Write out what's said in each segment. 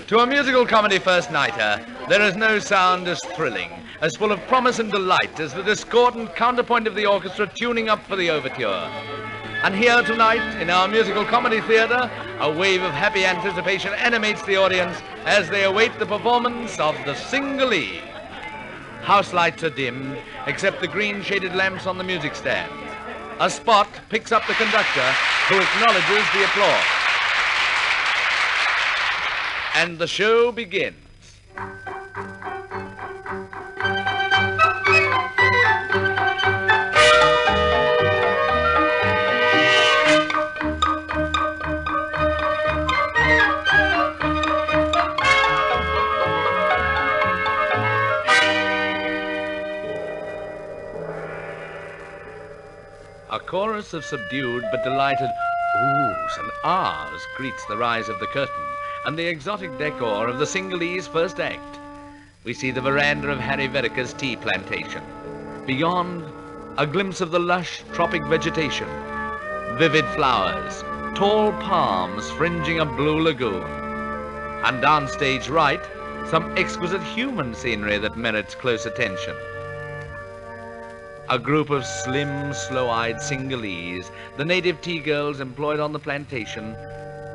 To a musical comedy first-nighter, there is no sound as thrilling, as full of promise and delight as the discordant counterpoint of the orchestra tuning up for the overture. And here tonight, in our musical comedy theatre, a wave of happy anticipation animates the audience as they await the performance of the Cingalee. House lights are dimmed, except the green-shaded lamps on the music stand. A spot picks up the conductor, who acknowledges the applause. And the show begins. A chorus of subdued but delighted oohs and ahs greets the rise of the curtain and the exotic decor of the Cingalee's first act. We see the veranda of Harry Verica's tea plantation. Beyond, a glimpse of the lush tropic vegetation, vivid flowers, tall palms fringing a blue lagoon. And downstage right, some exquisite human scenery that merits close attention. A group of slim, slow-eyed Cingalees, the native tea girls employed on the plantation,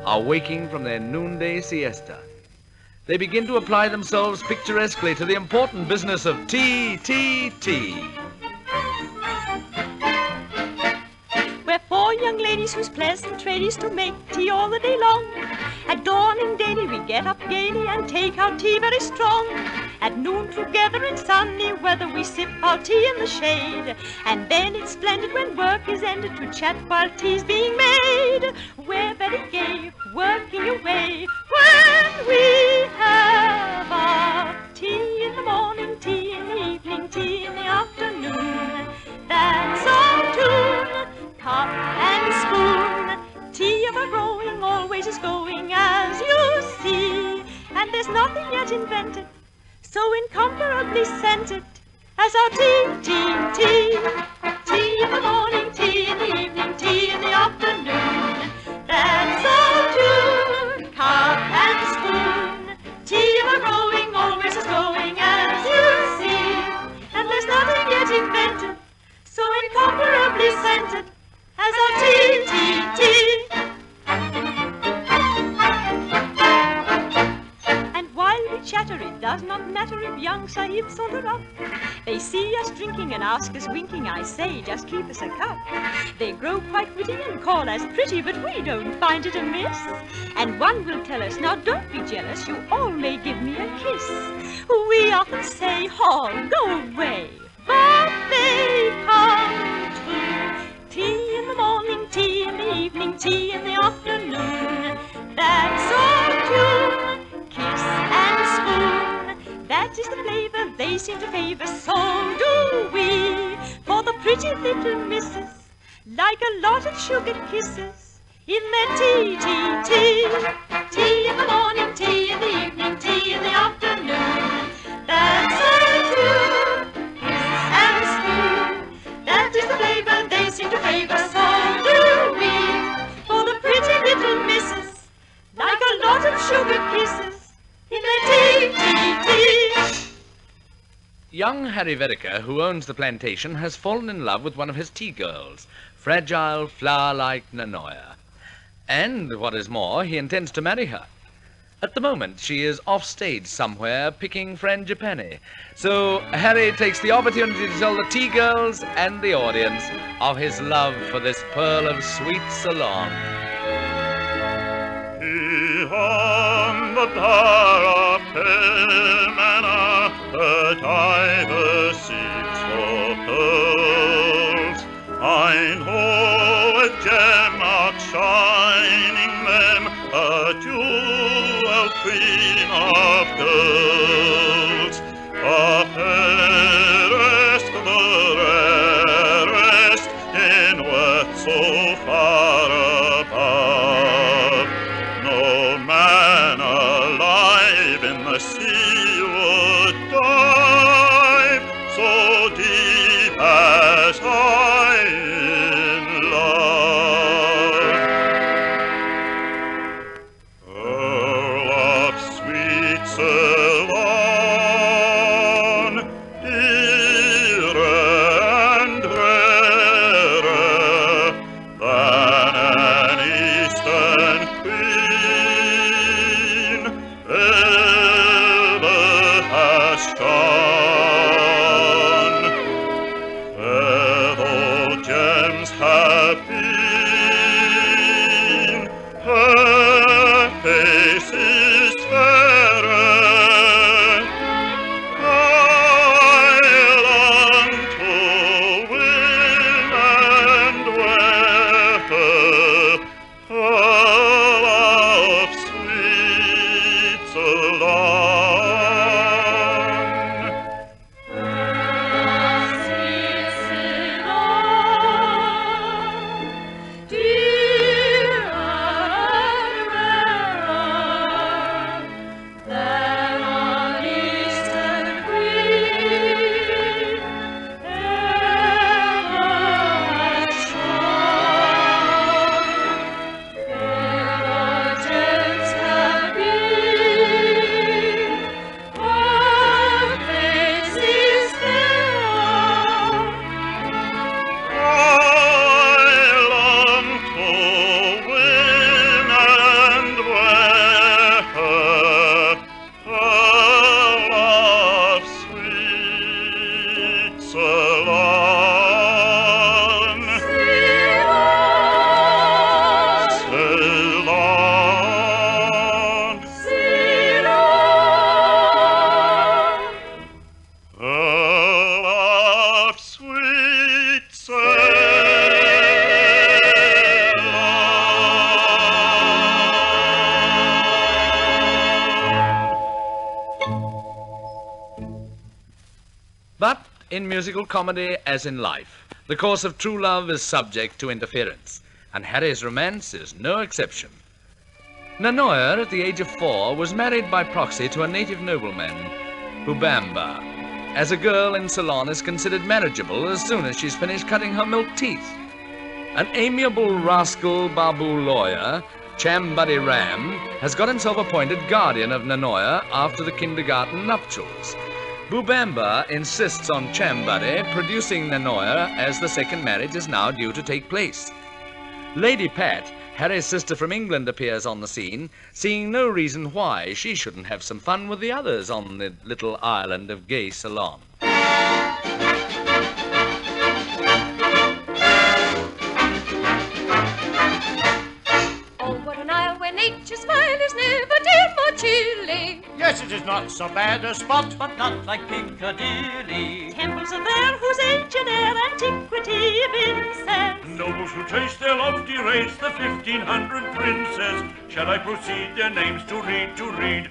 are waking from their noonday siesta. They begin to apply themselves picturesquely to the important business of tea, tea, tea. We're four young ladies whose pleasant trade is to make tea all the day long. At dawning daily we get up gaily and take our tea very strong. At noon together in sunny weather we sip our tea in the shade. And then it's splendid when work is ended to chat while tea's being made. We're very gay, working away when we have our tea in the morning, tea in the evening, tea in the afternoon. That's our tune, cup and spoon. Tea ever growing always is going, as you see. And there's nothing yet invented so incomparably scented as our tea, tea, tea. Tea in the morning, tea in the evening, tea in the afternoon. That's our tune, cup and spoon. Tea ever growing always is going, as you see. And there's nothing yet invented so incomparably scented as our tea, tea, tea. Chatter, it does not matter if young sahibs saunter up. They see us drinking and ask us winking. I say, just keep us a cup. They grow quite witty and call us pretty, but we don't find it amiss. And one will tell us, now don't be jealous, you all may give me a kiss. We often say, oh, go away, but they come to tea in the morning, tea in the evening, tea in the afternoon. That's our tune. Kiss and spoon, that is the flavor they seem to favor, so do we. For the pretty little misses like a lot of sugared kisses in their tea, tea, tea. Tea in the morning, tea in the evening, tea in the afternoon. That's our tune, kiss and spoon, that is the flavor they seem to favor, so do we. For the pretty little misses like a lot of sugared kisses in the tea, tea, tea. Young Harry Verica, who owns the plantation, has fallen in love with one of his tea girls, fragile, flower-like Nanoya. And, what is more, he intends to marry her. At the moment, she is off stage somewhere picking frangipani. So Harry takes the opportunity to tell the tea girls and the audience of his love for this pearl of sweet Ceylon. On the bar of Pym the diver seeks for pearls. I know a gem outshining them, a jewel queen of girls, a fairest, the rarest, in worth so far above. No man alive in the sea would dive so deep as I in love. Pearl of sweet times have been. Her face is fairer. I long to win and wear her love sweet Ceylon. Sweet Ceylon, dearer and rarer than an eastern green ever has shone. Fairer gems have been, her face is fair. I long to win and wear her love sweet Ceylon. Ceylon. Her love sweet But in musical comedy, as in life, the course of true love is subject to interference, and Harry's romance is no exception. Nanoya, at the age of 4, was married by proxy to a native nobleman, Bubamba, as a girl in Ceylon is considered marriageable as soon as she's finished cutting her milk teeth. An amiable rascal Babu lawyer, Chambuddy Ram, has got himself appointed guardian of Nanoya after the kindergarten nuptials. Bubamba insists on Chambuddy producing Nanoya as the second marriage is now due to take place. Lady Pat, Harry's sister from England, appears on the scene, seeing no reason why she shouldn't have some fun with the others on the little island of gay Ceylon. Oh, what an isle where nature's smile is never dim or chilly. Yes, it is not so bad a spot, but not like Piccadilly. Temples are there whose age and their antiquity evinces. Nobles who trace their lofty race, the 1500 princes. Shall I proceed their names to read,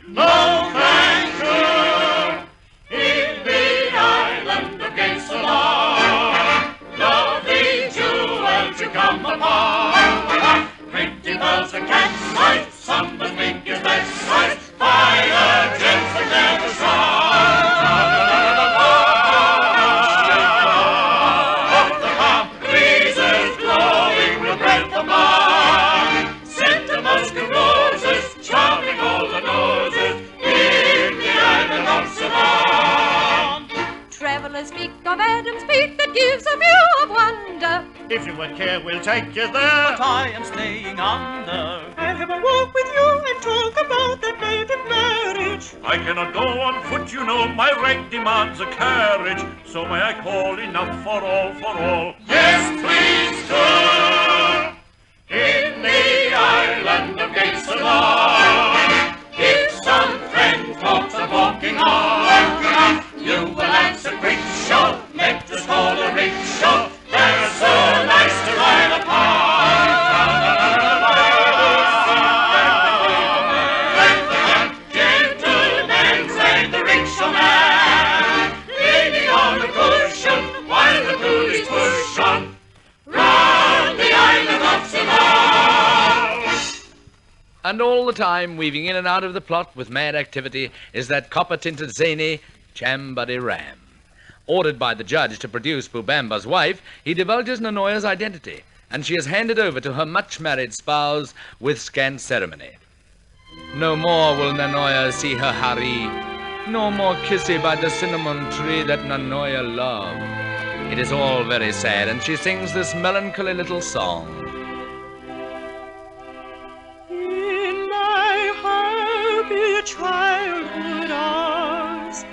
No, thank you. In the island of gay Ceylon, lovely jewels you come upon. Pretty pearls and cat's eyes, some as big as that size. Fire gems that never shine. The calm breezes glowing with breath of mine. Scent of musk and roses, charming all the noses. In the island of Ceylon. Travellers speak of Adam's Peak that gives a view of wonder. If you would care, we'll take you But there. I am staying under. I'll have a walk with you and talk about that native marriage. I cannot go on foot, you know, my rank demands a carriage. So may I call enough for all, Yes, please do. In the island of gay Ceylon, if some friend talks of walking on, you will answer quick, show. Let us call a rickshaw. They're so nice to ride upon. Let the gentleman ride the rickshaw man, leaning on a cushion while the coolies push on. Round the island of Ceylon. And all the time, weaving in and out of the plot with mad activity, is that copper-tinted zany, Chambuddy Ram. Ordered by the judge to produce Bubamba's wife, he divulges Nanoya's identity, and she is handed over to her much-married spouse with scant ceremony. No more will Nanoya see her Hari, no more kissy by the cinnamon tree that Nanoya loved. It is all very sad, and she sings this melancholy little song. In my happy childhood hours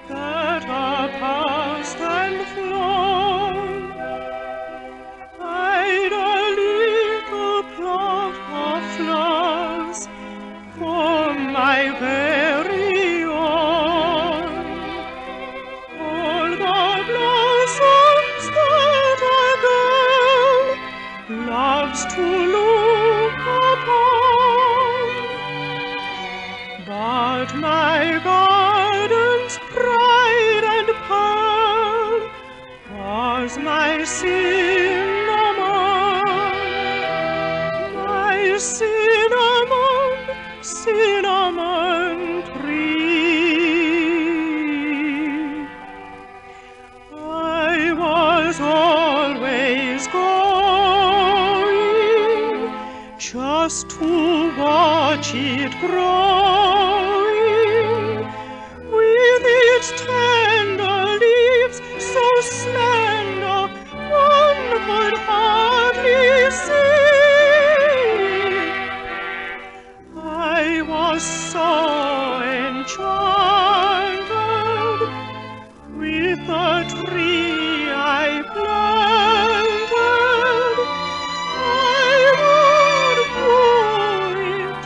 that are past and flown, I lips to look upon. But my garden's pride and pearl was my cinnamon, my cinnamon, cinnamon tree. I was always going just to watch it growing, with its tender leaves so slender one could hardly see. I was so enchanted with the tree I planted. I would woo it,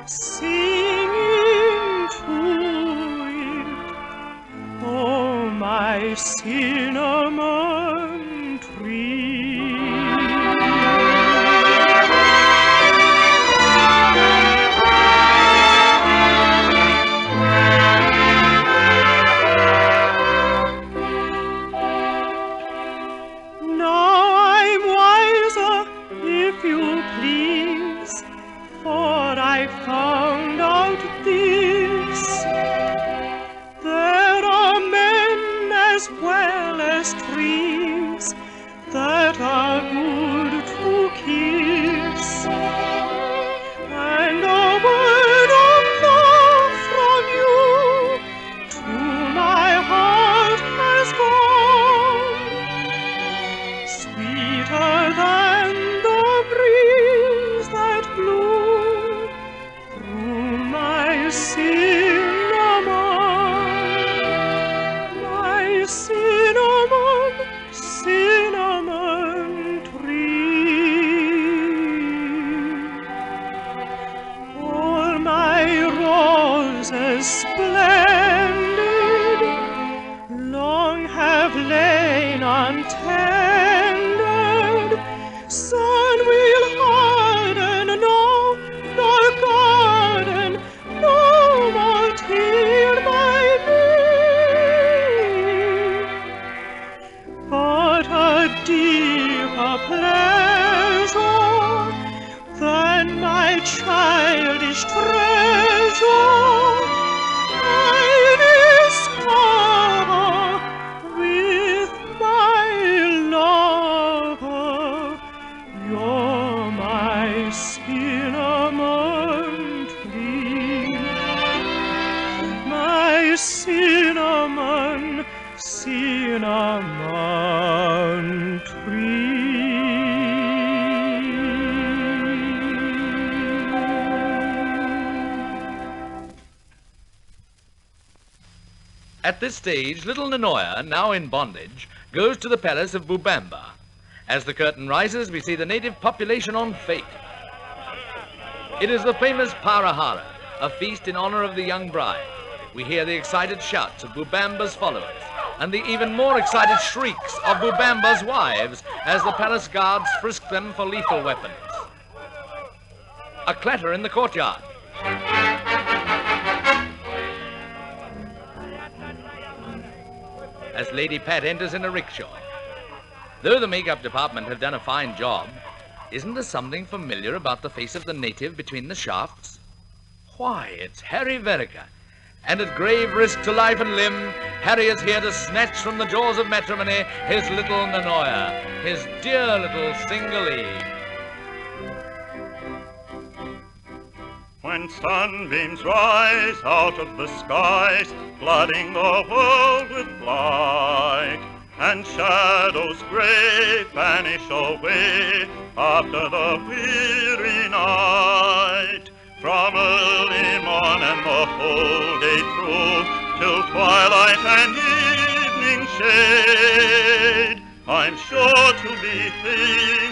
singing to it, oh, my cinnamon tree. Now I'm wiser, if you please, for I found out this: there are men as well as trees that are good to kiss, and a word of love from you to my heart has gone, sweeter than the breeze that blew through my cinnamon, cinnamon tree. All my roses splendid long have lain untended. Sun will harden nor garden, no more till by me. But a deeper pleasure than my childish treasure I discover with my lover. You're my cinnamon tree, my cinnamon, cinnamon tree. At this stage, little Nanoya, now in bondage, goes to the palace of Bubamba. As the curtain rises, we see the native population on fete. It is the famous Parahara, a feast in honor of the young bride. We hear the excited shouts of Bubamba's followers and the even more excited shrieks of Bubamba's wives as the palace guards frisk them for lethal weapons. A clatter in the courtyard. As Lady Pat enters in a rickshaw. Though the makeup department have done a fine job, isn't there something familiar about the face of the native between the shafts? Why, it's Harry Vereker. And at grave risk to life and limb, Harry is here to snatch from the jaws of matrimony his little Nanoya, his dear little Cingalee. When sunbeams rise out of the skies, flooding the world with light, and shadows gray vanish away after the weary night, from early morn and the whole day through, till twilight and evening shade, I'm sure to be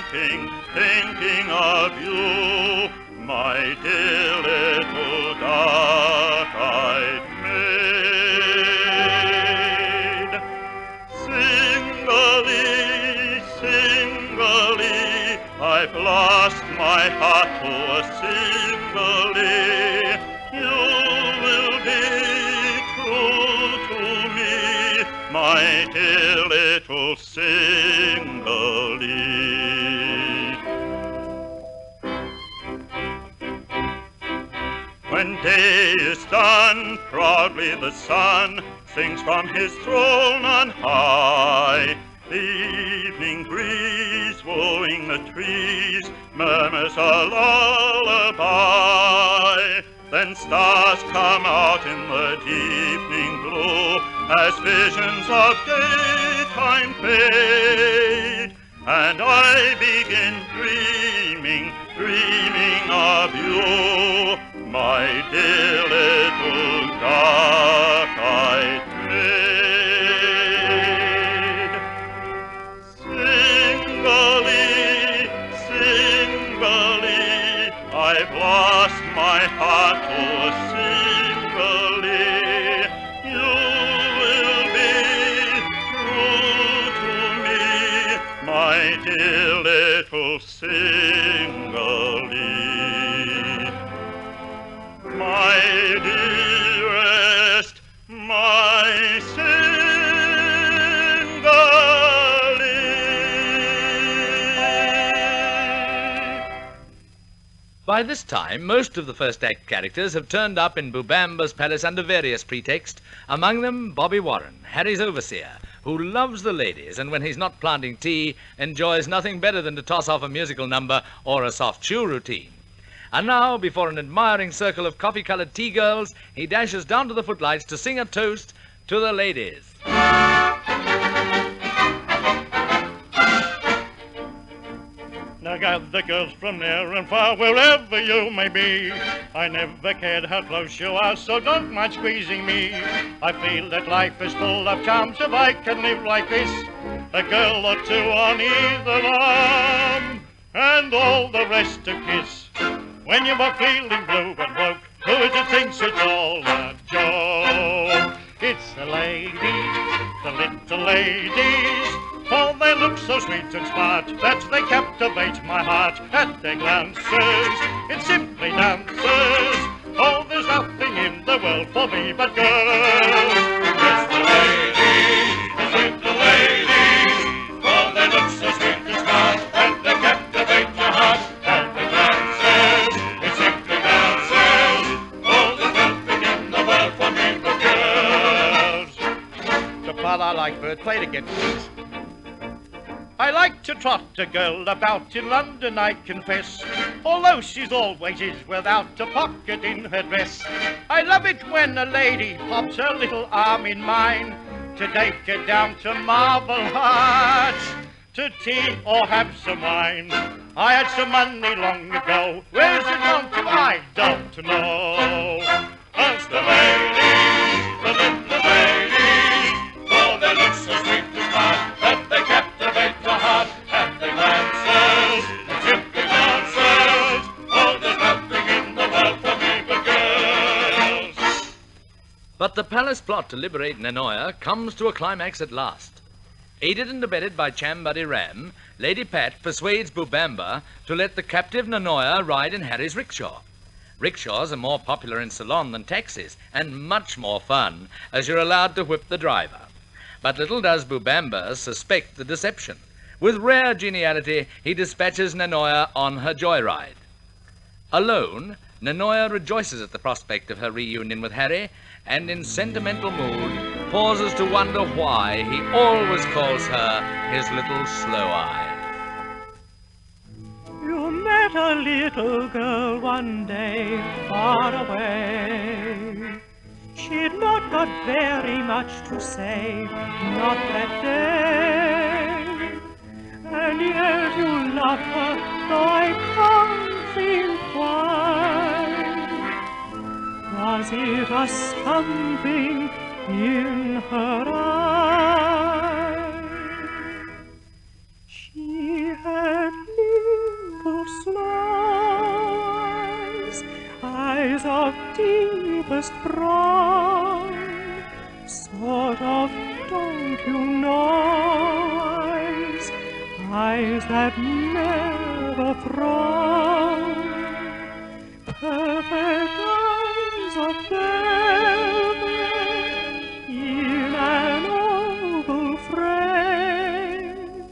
thinking of you, my dear little dark-eyed maid. Cingalee, Cingalee, I I've lost my heart to a Cingalee. You will be true to me, my dear little Cingalee. When day is done, proudly the sun sings from his throne on high. The evening breeze, wooing the trees, murmurs a lullaby. Then stars come out in the deepening blue as visions of daytime fade. And I begin dreaming, dreaming of you, my dear little dark-eyed maid. Cingalee, Cingalee, I've lost my heart to a Cingalee. You will be true to me, my dear little Cingalee. My dearest, my Cingalee. By this time, most of the first act characters have turned up in Bubamba's palace under various pretexts, among them Bobby Warren, Harry's overseer, who loves the ladies and when he's not planting tea, enjoys nothing better than to toss off a musical number or a soft shoe routine. And now, before an admiring circle of coffee-coloured tea girls, he dashes down to the footlights to sing a toast to the ladies. Now gather girls from near and far, wherever you may be. I never cared how close you are, so don't mind squeezing me. I feel that life is full of charms if I can live like this. A girl or two on either arm, and all the rest a kiss. When you are feeling blue and broke, who is it thinks it's all a joke? It's the ladies, the little ladies, for they look so sweet and smart that they captivate my heart at their glances. It's simply dances. Oh, there's nothing in the world for me but girls. It's the ladies, the little ladies, for they look so sweet and smart that they captivate my heart at their glances. It's simply dances. Oh, there's nothing in the world for me but girls. The part I like, Bert, play it again, please. I like to trot a girl about in London, I confess, although she's always is without a pocket in her dress. I love it when a lady pops her little arm in mine to take her down to Marble Arch, to tea or have some wine. I had some money long ago, where's it gone to? I don't know. It's the ladies, the little ladies, for they look so sweet and smart that they captivate the heart at their glances. Simply dances. Oh, there's nothing in the world for me but girls. But the palace plot to liberate Nanoya comes to a climax at last. Aided and abetted by Chambuddy Ram, Lady Pat persuades Bubamba to let the captive Nanoya ride in Harry's rickshaw. Rickshaws are more popular in Ceylon than taxis, and much more fun, as you're allowed to whip the driver. But little does Bubamba suspect the deception. With rare geniality, he dispatches Nanoya on her joyride. Alone, Nanoya rejoices at the prospect of her reunion with Harry, and in sentimental mood, pauses to wonder why he always calls her his little slow-eye. You met a little girl one day far away. She'd not got very much to say, not that day. And yet you love her, though I can't think why. Was it a something in her eye? She had little slow eyes of deepest brown, sort of, don't you know, eyes that never never frown. Perfect eyes of velvet in an oval frame.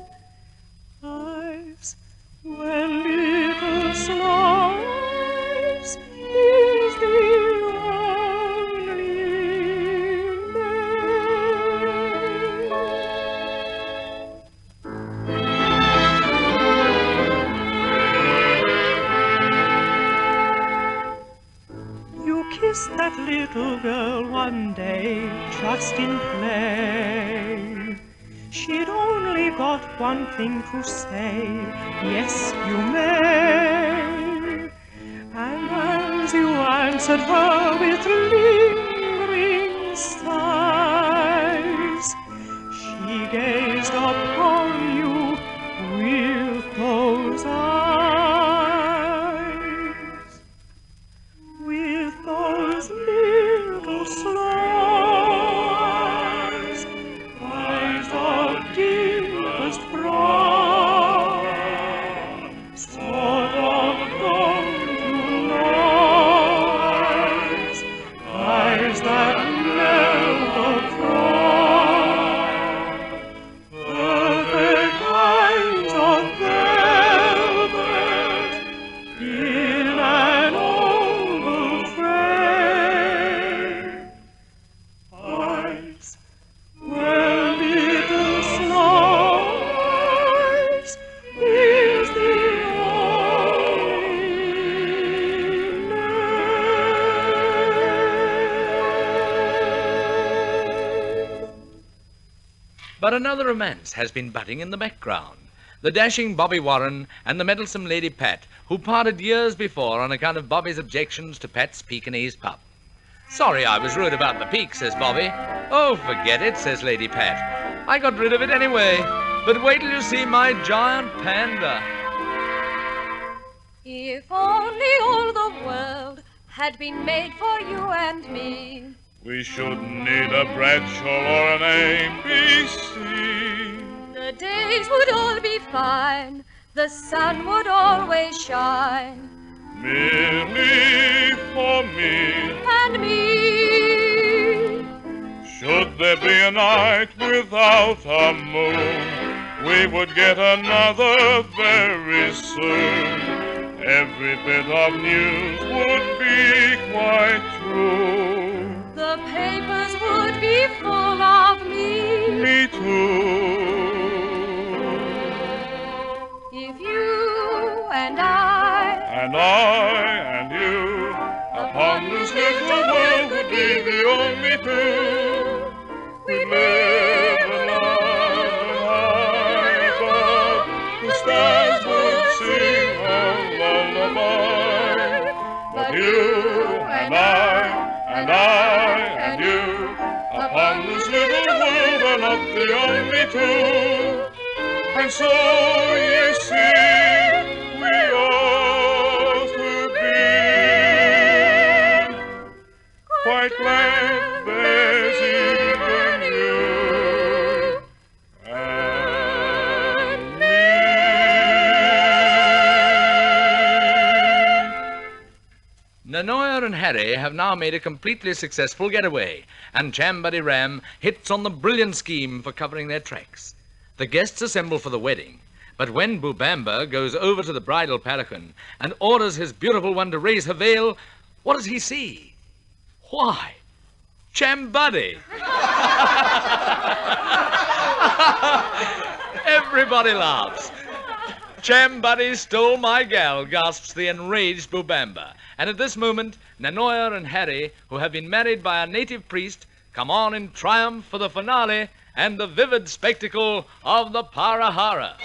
Eyes where little slice is the only name. You kissed that little girl one day, just in play. She'd only got one thing to say, yes, you may. And as you answered her with lingering sighs, she gazed upon you with those eyes, with those little slice, eyes of deepest brown, sort of golden eyes, eyes that never frown, perfect eyes of velvet in an oval frame, eyes where little slice is the only name. But another romance has been budding in the background. The dashing Bobby Warren and the meddlesome Lady Pat, who parted years before on account of Bobby's objections to Pat's Pekingese pup. Sorry I was rude about the peak, says Bobby. Oh, forget it, says Lady Pat. I got rid of it anyway. But wait till you see my giant panda. If only all the world had been made for you and me. We shouldn't need a Bradshaw or an ABC. The days would all be fine, the sun would always shine. Merely for me. And me. Should there be a night without a moon, we would get another very soon. Every bit of news would be quite true. The papers would be full of me. Me too. If you and I and you upon this little world would be the only two. We live and high above, the stars would sing a lullaby. But you and I and you upon this little world are not the only two. And so you see, we ought to be quite glad there's even you and me. Nanoya and Harry have now made a completely successful getaway, and Chambuddy Ram hits on the brilliant scheme for covering their tracks. The guests assemble for the wedding, but when Boubamba goes over to the bridal palanquin and orders his beautiful one to raise her veil, what does he see? Why, Chambuddy! Everybody laughs. Chambuddy stole my gal, gasps the enraged Boubamba. And at this moment, Nanoya and Harry, who have been married by a native priest, come on in triumph for the finale and the vivid spectacle of the Parahara.